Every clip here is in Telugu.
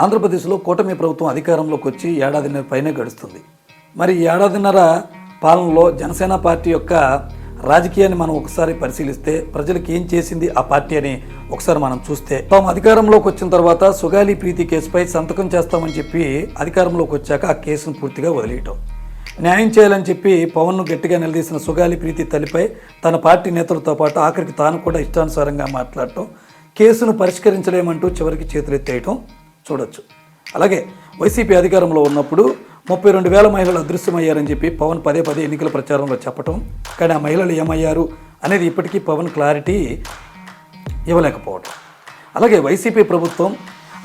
ఆంధ్రప్రదేశ్లో కూటమి ప్రభుత్వం అధికారంలోకి వచ్చి ఏడాదిన్నర పైనే గడుస్తుంది. మరి ఈ ఏడాదిన్నర పాలనలో జనసేన పార్టీ యొక్క రాజకీయాన్ని మనం ఒకసారి పరిశీలిస్తే ప్రజలకు ఏం చేసింది ఆ పార్టీ అని ఒకసారి మనం చూస్తే, తాము అధికారంలోకి వచ్చిన తర్వాత సుగాలి ప్రీతి కేసుపై సంతకం చేస్తామని చెప్పి అధికారంలోకి వచ్చాక ఆ కేసును పూర్తిగా వదిలేయటం, న్యాయం చేయాలని చెప్పి పవన్ను గట్టిగా నిలదీసిన సుగాలి ప్రీతి తల్లిపై తన పార్టీ నేతలతో పాటు ఆఖరికి తాను కూడా ఇష్టానుసారంగా మాట్లాడటం, కేసును పరిష్కరించలేమంటూ చివరికి చేతులెత్తేయటం చూడొచ్చు. అలాగే వైసీపీ అధికారంలో ఉన్నప్పుడు 32,000 మహిళలు అదృశ్యమయ్యారని చెప్పి పవన్ పదే ఎన్నికల ప్రచారంలో చెప్పటం, కానీ ఆ మహిళలు ఏమయ్యారు అనేది ఇప్పటికీ పవన్ క్లారిటీ ఇవ్వలేకపోవటం. అలాగే వైసీపీ ప్రభుత్వం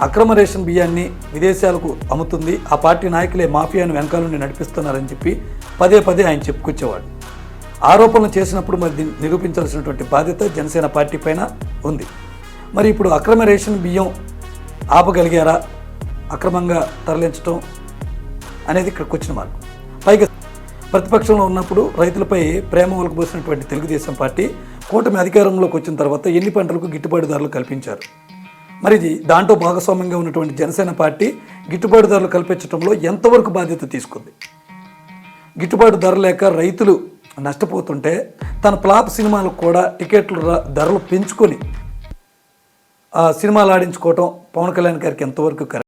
అక్రమ రేషన్ బియ్యాన్ని విదేశాలకు అమ్ముతుంది, ఆ పార్టీ నాయకులే మాఫియాను వెనకాల నుండి నడిపిస్తున్నారని చెప్పి పదే ఆయన చెప్పుకొచ్చేవాడు. ఆరోపణలు చేసినప్పుడు మరి దీన్ని నిరూపించాల్సినటువంటి బాధ్యత జనసేన పార్టీ పైన ఉంది. మరి ఇప్పుడు అక్రమ రేషన్ బియ్యం ఆపగలిగారా, అక్రమంగా తరలించడం అనేది ఇక్కడికి వచ్చిన మార్గం. పైగా ప్రతిపక్షంలో ఉన్నప్పుడు రైతులపై ప్రేమ ఒలకబోసినటువంటి తెలుగుదేశం పార్టీ కూటమి అధికారంలోకి వచ్చిన తర్వాత ఎన్ని పంటలకు గిట్టుబాటు ధరలు కల్పించారు. మరి దాంట్లో భాగస్వామ్యంగా ఉన్నటువంటి జనసేన పార్టీ గిట్టుబాటు ధరలు కల్పించడంలో ఎంతవరకు బాధ్యత తీసుకుంది? గిట్టుబాటు ధర లేక రైతులు నష్టపోతుంటే తన ఫ్లాప్ సినిమాలకు కూడా టికెట్లు ధరలు పెంచుకొని సినిమాలు ఆడించుకోవటం పవన్ కళ్యాణ్ గారికి ఎంతవరకు